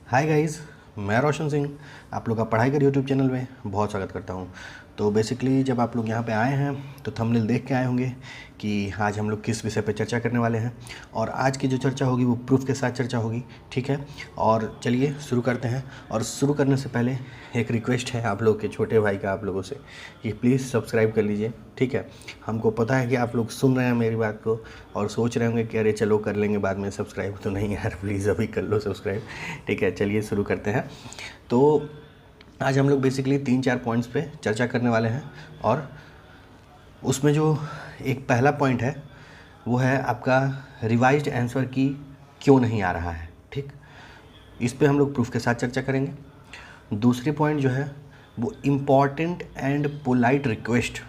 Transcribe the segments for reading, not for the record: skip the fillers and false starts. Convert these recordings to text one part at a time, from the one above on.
Hi guys, मैं रोशन सिंह आप लोग का पढ़ाई कर यूट्यूब चैनल में बहुत स्वागत करता हूं। तो बेसिकली जब आप लोग यहां पे आए हैं तो थंबनेल देख के आए होंगे कि आज हम लोग किस विषय पे चर्चा करने वाले हैं। और आज की जो चर्चा होगी वो प्रूफ के साथ चर्चा होगी, ठीक है। और चलिए शुरू करते हैं। और शुरू करने से पहले एक रिक्वेस्ट है आप लोग के छोटे भाई का आप लोगों से कि प्लीज़ सब्सक्राइब कर लीजिए, ठीक है। हमको पता है कि आप लोग सुन रहे हैं मेरी बात को और सोच रहे होंगे कि अरे चलो कर लेंगे बाद में सब्सक्राइब, तो नहीं यार, प्लीज़ अभी कर लो सब्सक्राइब, ठीक है। चलिए शुरू करते हैं। तो आज हम लोग बेसिकली 3-4 पॉइंट्स पे चर्चा करने वाले हैं और उसमें जो एक पहला पॉइंट है वो है आपका रिवाइज्ड आंसर की क्यों नहीं आ रहा है, ठीक। इस पे हम लोग प्रूफ के साथ चर्चा करेंगे। दूसरी पॉइंट जो है वो इम्पॉर्टेंट एंड पोलाइट रिक्वेस्ट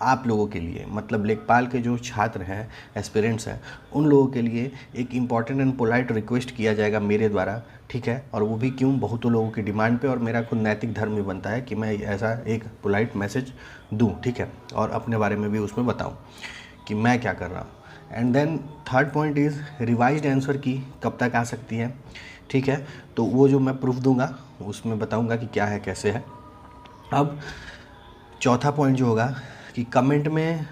आप लोगों के लिए, मतलब लेखपाल के जो छात्र हैं, एस्पिरेंट्स हैं, उन लोगों के लिए एक इम्पॉर्टेंट एंड पोलाइट रिक्वेस्ट किया जाएगा मेरे द्वारा, ठीक है। और वो भी क्यों, बहुतों लोगों की डिमांड पे, और मेरा खुद नैतिक धर्म भी बनता है कि मैं ऐसा एक पोलाइट मैसेज दूँ, ठीक है। और अपने बारे में भी उसमें बताऊँ कि मैं क्या कर रहा हूँ। And then third point is revised answer key कब तक आ सकती है, ठीक है। तो वो जो मैं प्रूफ दूंगा उसमें बताऊंगा कि क्या है, कैसे है। अब चौथा पॉइंट जो होगा कि कमेंट में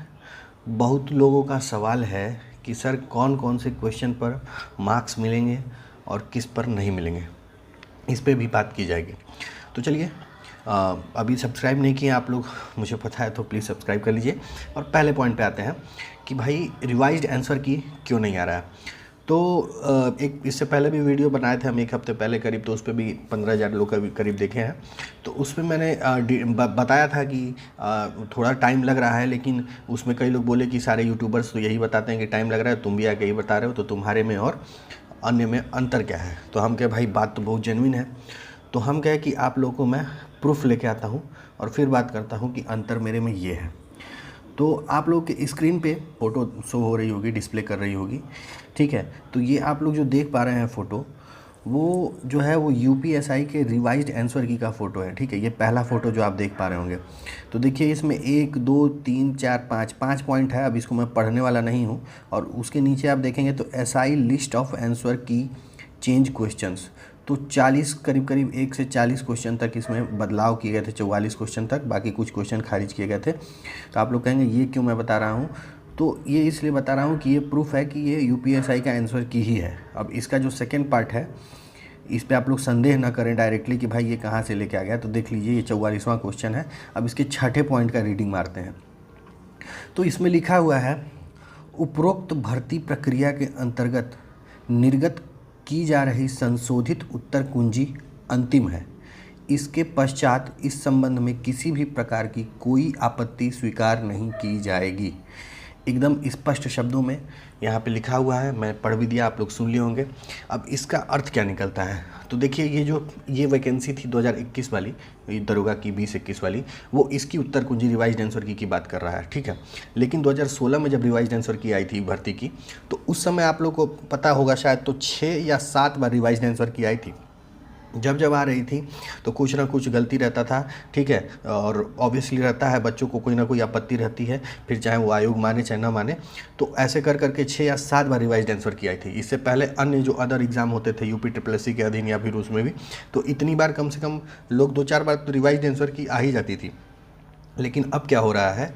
बहुत लोगों का सवाल है कि सर कौन कौन से क्वेश्चन पर मार्क्स मिलेंगे और किस पर नहीं मिलेंगे, इस पे भी बात की जाएगी। तो चलिए, अभी सब्सक्राइब नहीं किए आप लोग, मुझे पता है, तो प्लीज़ सब्सक्राइब कर लीजिए। और पहले पॉइंट पे आते हैं कि भाई रिवाइज्ड आंसर की क्यों नहीं आ रहा है। तो एक इससे पहले भी वीडियो बनाए थे हम एक हफ्ते पहले करीब, तो उस पर भी 15,000 लोग करीब देखे हैं। तो उसमें मैंने बताया था कि थोड़ा टाइम लग रहा है, लेकिन उसमें कई लोग बोले कि सारे यूट्यूबर्स तो यही बताते हैं कि टाइम लग रहा है, तुम भी आके यही बता रहे हो, तो तुम्हारे में और अन्य में अंतर क्या है। तो हम कहे भाई बात तो बहुत जेन्युइन है, तो हम कहे कि आप लोगों को मैं प्रूफ लेके आता हूँ और फिर बात करता हूँ कि अंतर मेरे में ये है। तो आप लोग के स्क्रीन पे फ़ोटो शो हो रही होगी, डिस्प्ले कर रही होगी, ठीक है। तो ये आप लोग जो देख पा रहे हैं फ़ोटो, वो जो है वो यूपीएसआई के रिवाइज्ड आंसर की का फ़ोटो है, ठीक है। ये पहला फ़ोटो जो आप देख पा रहे होंगे। तो देखिए इसमें 1 2 3 4 5 पॉइंट है। अब इसको मैं पढ़ने वाला नहीं हूँ। और उसके नीचे आप देखेंगे तो एसआई लिस्ट ऑफ आंसर की चेंज क्वेश्चंस, तो 40 करीब 1 से 40 क्वेश्चन तक इसमें बदलाव किए गए थे, 44 क्वेश्चन तक, बाकी कुछ क्वेश्चन खारिज किए गए थे। तो आप लोग कहेंगे ये क्यों मैं बता रहा हूँ, तो ये इसलिए बता रहा हूँ कि ये प्रूफ है कि ये यूपीएसआई का आंसर की ही है। अब इसका जो सेकेंड पार्ट है, इस पे आप लोग संदेह ना करें डायरेक्टली कि भाई ये कहाँ से लेके आ गया। तो देख लीजिए, ये 44वां क्वेश्चन है। अब इसके छठे पॉइंट का रीडिंग मारते हैं। तो इसमें लिखा हुआ है, उपरोक्त भर्ती प्रक्रिया के अंतर्गत निर्गत की जा रही संशोधित उत्तर कुंजी अंतिम है। इसके पश्चात इस संबंध में किसी भी प्रकार की कोई आपत्ति स्वीकार नहीं की जाएगी। एकदम स्पष्ट शब्दों में यहाँ पे लिखा हुआ है, मैं पढ़ भी दिया, आप लोग सुन लिए होंगे। अब इसका अर्थ क्या निकलता है, तो देखिए ये वैकेंसी थी 2021 वाली, दरोगा की 2021 वाली, वो इसकी उत्तर कुंजी रिवाइज्ड आंसर की बात कर रहा है, ठीक है। लेकिन 2016 में जब रिवाइज्ड आंसर की आई थी भर्ती की, तो उस समय आप लोग को पता होगा शायद, तो 6 या 7 बार रिवाइज्ड आंसर की आई थी। जब आ रही थी तो कुछ ना कुछ गलती रहता था, ठीक है। और ऑब्वियसली रहता है, बच्चों को कोई ना कोई आपत्ति रहती है, फिर चाहे वो आयोग माने चाहे ना माने। तो ऐसे कर करके 6 या 7 बार रिवाइज्ड आंसर की आई थी। इससे पहले अन्य जो अदर एग्जाम होते थे यूपी ट्रिपल के अधीन या फिर उसमें भी, तो इतनी बार कम से कम लोग 2-4 बार तो रिवाइज्ड आंसर की आ ही जाती थी। लेकिन अब क्या हो रहा है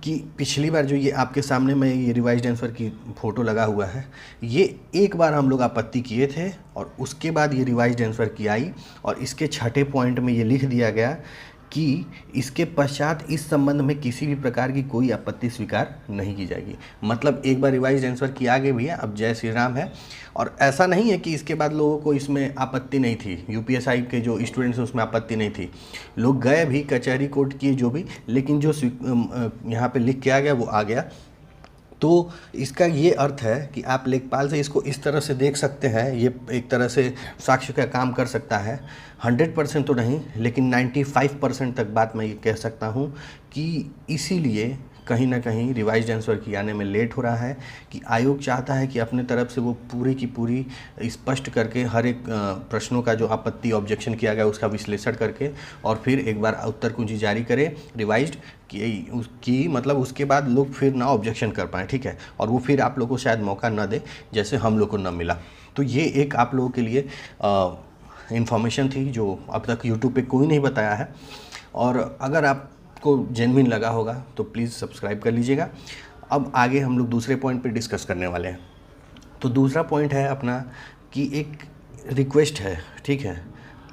कि पिछली बार जो ये आपके सामने में ये रिवाइज्ड आंसर की फ़ोटो लगा हुआ है, ये एक बार हम लोग आपत्ति किए थे और उसके बाद ये रिवाइज्ड आंसर की आई, और इसके छठे पॉइंट में ये लिख दिया गया कि इसके पश्चात इस संबंध में किसी भी प्रकार की कोई आपत्ति स्वीकार नहीं की जाएगी। मतलब एक बार रिवाइज्ड आंसर की आ गई भी है, अब जय श्री राम है। और ऐसा नहीं है कि इसके बाद लोगों को इसमें आपत्ति नहीं थी, यूपीएसआई के जो स्टूडेंट्स उसमें आपत्ति नहीं थी, लोग गए भी, कचहरी कोर्ट किए जो भी, लेकिन जो यहाँ पे लिख के आ गया वो आ गया। तो इसका ये अर्थ है कि आप लेखपाल से इसको इस तरह से देख सकते हैं, ये एक तरह से साक्ष्य का काम कर सकता है। 100% तो नहीं, लेकिन 95% तक बात मैं ये कह सकता हूँ कि इसीलिए कहीं ना कहीं रिवाइज्ड आंसर की आने में लेट हो रहा है कि आयोग चाहता है कि अपने तरफ से वो पूरी की पूरी स्पष्ट करके हर एक प्रश्नों का जो आपत्ति ऑब्जेक्शन किया गया उसका विश्लेषण करके और फिर एक बार उत्तर कुंजी जारी करे रिवाइज्ड की मतलब उसके बाद लोग फिर ना ऑब्जेक्शन कर पाएँ, ठीक है। और वो फिर आप लोगों को शायद मौका ना दे जैसे हम लोग को ना मिला। तो ये एक आप लोगों के लिए इन्फॉर्मेशन थी जो अब तक यूट्यूब पे कोई नहीं बताया है, और अगर आपको जेन्युइन लगा होगा तो प्लीज़ सब्सक्राइब कर लीजिएगा। अब आगे हम लोग दूसरे पॉइंट पे डिस्कस करने वाले हैं। तो दूसरा पॉइंट है अपना कि एक रिक्वेस्ट है, ठीक है,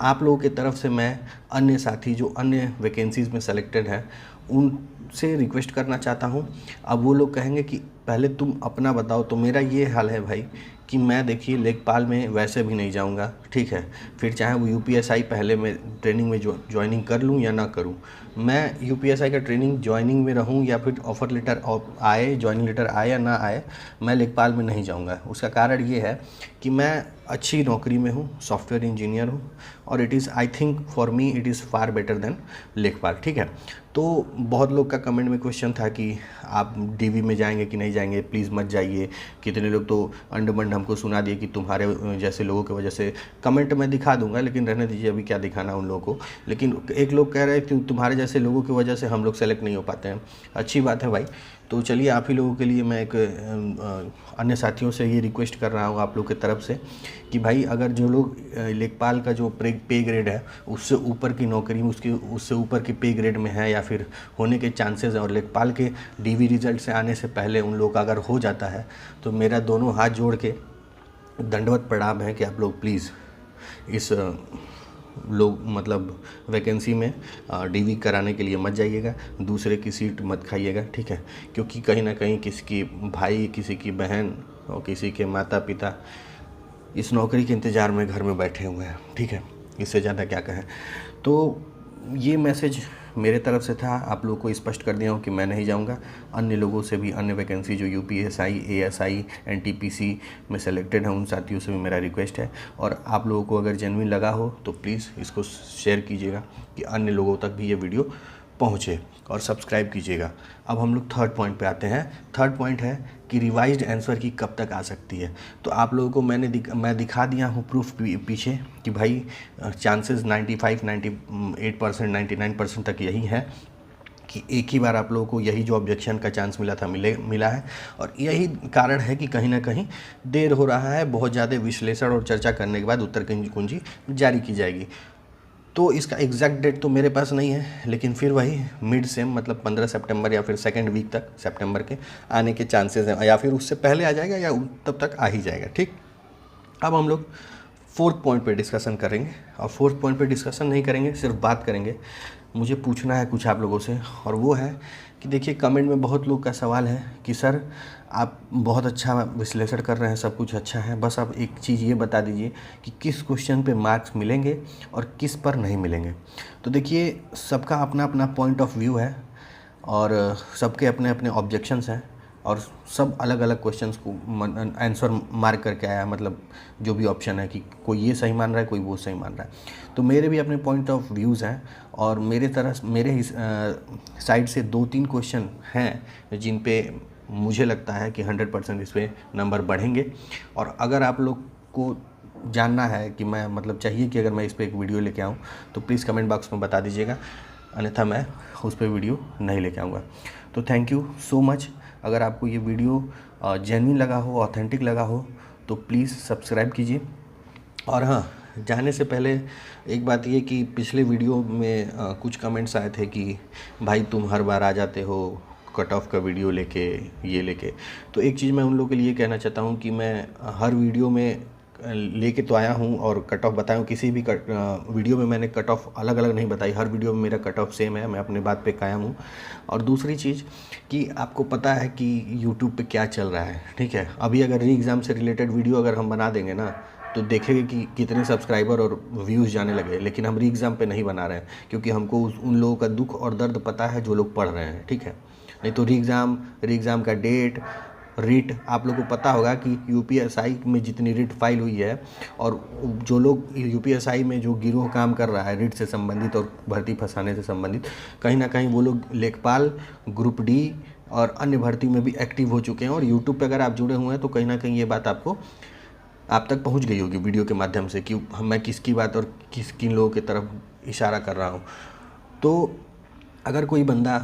आप लोगों की तरफ से मैं अन्य साथी जो अन्य वैकेंसीज़ में सेलेक्टेड हैं उनसे रिक्वेस्ट करना चाहता हूं। अब वो लोग कहेंगे कि पहले तुम अपना बताओ, तो मेरा ये हाल है भाई कि मैं देखिए लेखपाल में वैसे भी नहीं जाऊंगा, ठीक है, फिर चाहे वो यूपीएसआई पहले मैं ट्रेनिंग में ज्वाइनिंग कर लूं या ना करूं, मैं यूपीएसआई का ट्रेनिंग ज्वाइनिंग में रहूं या फिर ऑफ़र लेटर आए, ज्वाइनिंग लेटर आए या ना आए, मैं लेखपाल में नहीं जाऊंगा। उसका कारण ये है कि मैं अच्छी नौकरी में हूँ, सॉफ्टवेयर इंजीनियर हूँ, और it is I think for me it is far better than लेखपाल, ठीक है। तो बहुत लोग का कमेंट में क्वेश्चन था कि आप डीवी में जाएंगे कि नहीं जाएंगे, प्लीज़ मत जाइए। कितने लोग तो अंडमंड हमको सुना दिए कि तुम्हारे जैसे लोगों की वजह से, कमेंट में दिखा दूंगा लेकिन रहने दीजिए, अभी क्या दिखाना उन लोगों को। लेकिन एक लोग कह रहे हैं कि तुम्हारे जैसे लोगों की वजह से हम लोग सेलेक्ट नहीं हो पाते हैं। अच्छी बात है भाई, तो चलिए आप ही लोगों के लिए मैं एक अन्य साथियों से ये रिक्वेस्ट कर रहा हूँ आप लोग की तरफ से कि भाई अगर जो लोग लेखपाल का जो पे ग्रेड है उससे ऊपर की नौकरी, उससे ऊपर की पे ग्रेड में है या फिर होने के चांसेस हैं, और लेखपाल के डीवी रिजल्ट से आने से पहले उन लोग का अगर हो जाता है, तो मेरा दोनों हाथ जोड़ के दंडवत प्रणाम है कि आप लोग प्लीज़ इस लोग मतलब वैकेंसी में डीवी कराने के लिए मत जाइएगा, दूसरे की सीट मत खाइएगा, ठीक है। क्योंकि कहीं ना कहीं किसी की भाई, किसी की बहन और किसी के माता पिता इस नौकरी के इंतज़ार में घर में बैठे हुए हैं, ठीक है। इससे ज़्यादा क्या कहें। तो ये मैसेज मेरे तरफ से था, आप लोगों को स्पष्ट कर दिया हूँ कि मैं नहीं जाऊँगा। अन्य लोगों से भी, अन्य वैकेंसी जो यूपीएसआई, एएसआई, एनटीपीसी में सेलेक्टेड हैं, उन साथियों से भी मेरा रिक्वेस्ट है। और आप लोगों को अगर जेन्युइन लगा हो तो प्लीज़ इसको शेयर कीजिएगा कि अन्य लोगों तक भी ये वीडियो पहुँचे, और सब्सक्राइब कीजिएगा। अब हम लोग थर्ड पॉइंट पे आते हैं। थर्ड पॉइंट है कि रिवाइज्ड आंसर की कब तक आ सकती है। तो आप लोगों को मैं दिखा दिया हूँ प्रूफ पीछे कि भाई चांसेस 95, 98%, 99% तक यही है कि एक ही बार आप लोगों को यही जो ऑब्जेक्शन का चांस मिला था मिला है, और यही कारण है कि कहीं ना कहीं देर हो रहा है। बहुत ज़्यादा विश्लेषण और चर्चा करने के बाद उत्तर कुंजी जारी की जाएगी। तो इसका एग्जैक्ट डेट तो मेरे पास नहीं है, लेकिन फिर वही मिड सेम मतलब 15 सितंबर या फिर सेकंड वीक तक सितंबर के आने के चांसेस हैं, या फिर उससे पहले आ जाएगा या तब तक आ ही जाएगा, ठीक। अब हम लोग फोर्थ पॉइंट पे डिस्कशन करेंगे, और फोर्थ पॉइंट पे डिस्कशन नहीं करेंगे, सिर्फ बात करेंगे। मुझे पूछना है कुछ आप लोगों से, और वो है कि देखिए कमेंट में बहुत लोग का सवाल है कि सर आप बहुत अच्छा विश्लेषण कर रहे हैं, सब कुछ अच्छा है, बस आप एक चीज़ ये बता दीजिए कि किस क्वेश्चन पे मार्क्स मिलेंगे और किस पर नहीं मिलेंगे। तो देखिए सबका अपना अपना पॉइंट ऑफ व्यू है, और सबके अपने अपने ऑब्जेक्शंस हैं, और सब अलग अलग क्वेश्चंस को आंसर मार्क करके आया, मतलब जो भी ऑप्शन है कि कोई ये सही मान रहा है, कोई वो सही मान रहा है। तो मेरे भी अपने पॉइंट ऑफ व्यूज़ हैं, और मेरे साइड से 2-3 क्वेश्चन हैं जिन पे मुझे लगता है कि 100% इस पर नंबर बढ़ेंगे। और अगर आप लोग को जानना है कि मैं मतलब चाहिए कि अगर मैं इस पर एक वीडियो लेके आऊँ, तो प्लीज़ कमेंट बॉक्स में बता दीजिएगा, अन्यथा मैं उस पर वीडियो नहीं लेके आऊँगा। तो थैंक यू सो मच। अगर आपको ये वीडियो जेन्युइन लगा हो, ऑथेंटिक लगा हो, तो प्लीज़ सब्सक्राइब कीजिए। और हाँ, जाने से पहले एक बात ये कि पिछले वीडियो में कुछ कमेंट्स आए थे कि भाई तुम हर बार आ जाते हो कट ऑफ का वीडियो लेके, ये लेके। तो एक चीज़ मैं उन लोगों के लिए कहना चाहता हूँ कि मैं हर वीडियो में लेके तो आया हूँ और कट ऑफ बताया हूँ। किसी भी वीडियो में मैंने कट ऑफ अलग अलग नहीं बताई, हर वीडियो में मेरा कट ऑफ सेम है, मैं अपने बात पे कायम हूँ। और दूसरी चीज़ कि आपको पता है कि यूट्यूब पे क्या चल रहा है, ठीक है। अभी अगर री एग्ज़ाम से रिलेटेड वीडियो अगर हम बना देंगे ना, तो देखेंगे कि कितने सब्सक्राइबर और व्यूज़ जाने लगे। लेकिन हम री एग्ज़ाम पे नहीं बना रहे हैं, क्योंकि हमको उन लोगों का दुख और दर्द पता है जो लोग पढ़ रहे हैं, ठीक है। नहीं तो री एग्ज़ाम का डेट, रिट, आप लोगों को पता होगा कि यूपीएसआई में जितनी रिट फाइल हुई है, और जो लोग यूपीएसआई में जो गिरोह काम कर रहा है रिट से संबंधित और भर्ती फंसाने से संबंधित, कहीं ना कहीं वो लोग लेखपाल, ग्रुप डी और अन्य भर्ती में भी एक्टिव हो चुके हैं। और यूट्यूब पे अगर आप जुड़े हुए हैं तो कहीं ना कहीं ये बात आप तक पहुंच गई होगी वीडियो के माध्यम से कि मैं किसकी बात और किन लोगों की तरफ इशारा कर रहा हूं। तो अगर कोई बंदा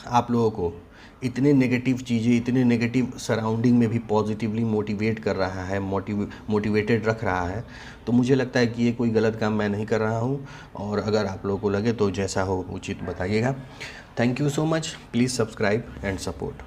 आप लोगों को इतने नेगेटिव चीज़ें, इतने नेगेटिव सराउंडिंग में भी पॉजिटिवली मोटिवेट कर रहा है, मोटिवेटेड रख रहा है, तो मुझे लगता है कि ये कोई गलत काम मैं नहीं कर रहा हूँ। और अगर आप लोगों को लगे तो जैसा हो उचित बताइएगा। Thank you so much, please subscribe and support.